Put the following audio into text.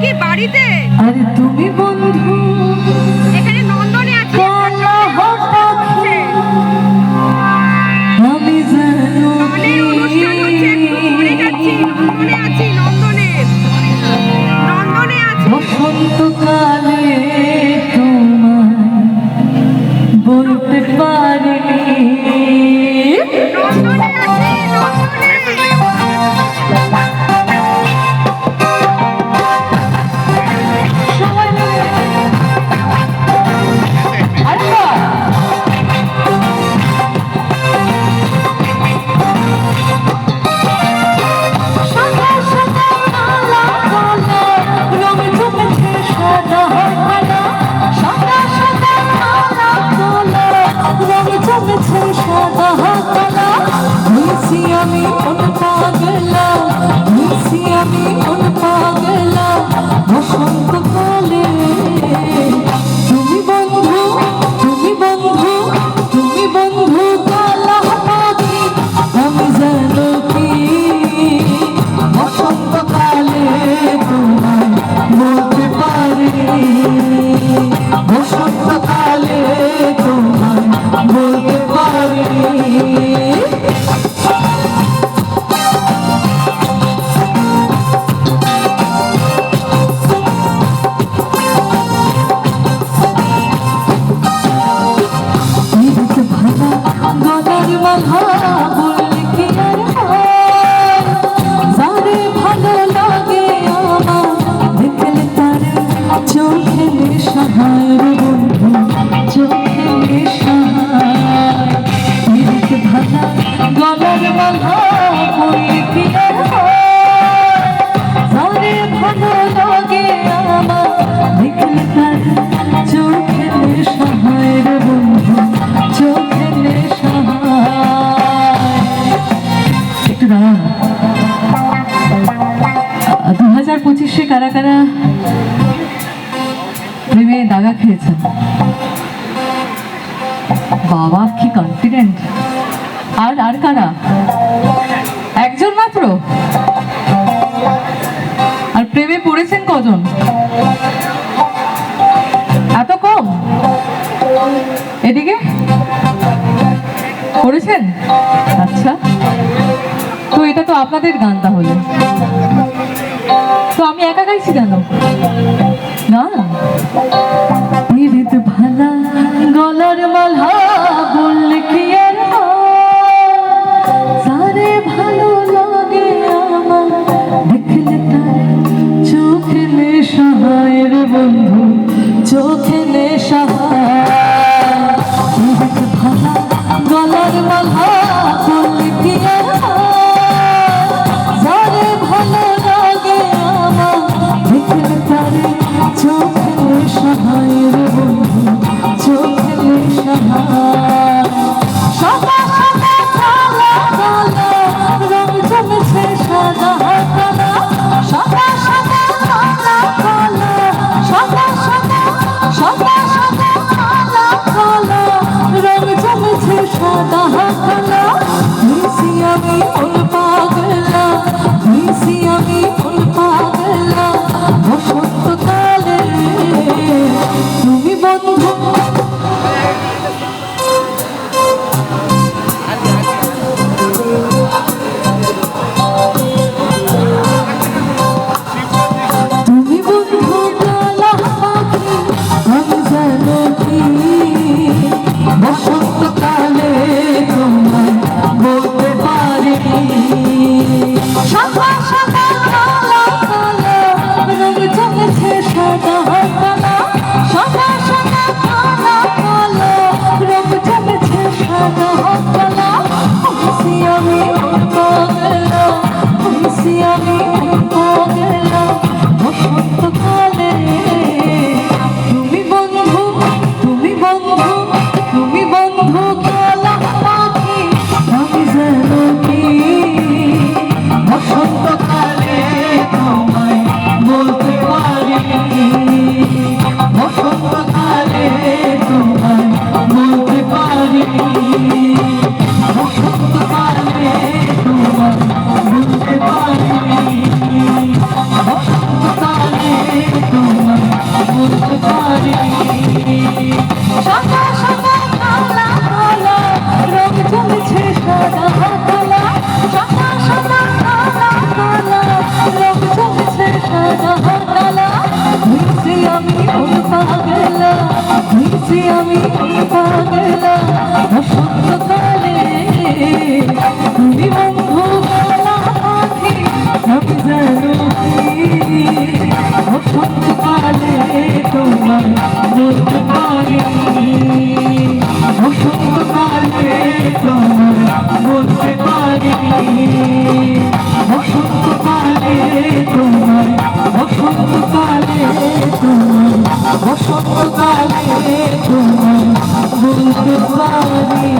কি বাড়িতে? আরে তুমি বন্ধু এখানে নন্দনে আছি। আমি জানো গানের অনুষ্ঠান হচ্ছে, একটু পরে যাচ্ছি। নন্দনে আছি, নন্দনে আছি। বসন্তকালে তোমায় বলতে পারিনি। নন্দনে আছি, নন্দনে। আমি মন পাগলা, আমি মন পাগলা বসন্তকালে। তুমি বন্ধু, তুমি বন্ধু, তুমি বন্ধু কালা পাখি। আমি জানো কি বসন্তকালে তোমায় বলতে পারি। বসন্তকালে তোমায় বলতে পারি। কারা কারা প্রেমে দাগা খেয়েছেন? বাবা কি কনফিডেন্ট। আর কারা? একজন মাত্র? আর প্রেমে পড়েছেন কজন? এত কম? এদিকে পড়েছেন? আচ্ছা, তো এটা তো আপনাদের গান তাহলে। তো আমি একা গাইছি কেন? না ভালা গলার মালা বললে কি আর সারে ভালো লাগে আমার দেখলে তার চোখে নেশা হয় রে বন্ধু, চোখে নেশা হয়। ভালা গলার মালা বললে কি আর সারে ভালো লাগে আমার দেখলে তার চোখে নেশা হয় রে বন্ধু, চোখে নেশা হয়। সাদা সাদা কালা কালা রং জমেছে সাদা কালা। সাদা সাদা কালা কালা, সাদা সাদা সাদা সাদা কালা কালা রং জমেছে সাদা কালা। মিশি আমি মন পাগলা, মিশি আমি মন পাগলা বসন্তকালে। তুমি বন্ধু তুমি বন্ধু কালা পাখি। আমি জানো কি বসন্তকালে তোমায় বলতে পারিনি। সাদা সাদা কালা কালা রং জমেছে সাদা কালা। সাদা সাদা কালা কালা রং জমেছে সাদা কালা। খুশি আমি পাগলা, খুশি আমি পাগলা বসন্তকালে। তুমি বন্ধু, তুমি বন্ধু, তুমি বন্ধু কালা পাখি। আমি জানো কি বসন্তকালে তোমায় বলতে পারি। বসন্তকালে তোমায় বলতে পারি। বসন্তকালে তোমায় বলতে পারি। যে আমি পাগলা বসন্তকালে তুমি বন্ধু বলা পাখি আমি জানো বসন্তকালে তোমার বলতে পারি বসন্তকালে তোমার বলতে পারি বসন্তকালে তোমার বসন্তকালে তোমার বসন্তকালে তোমার বলতে পারি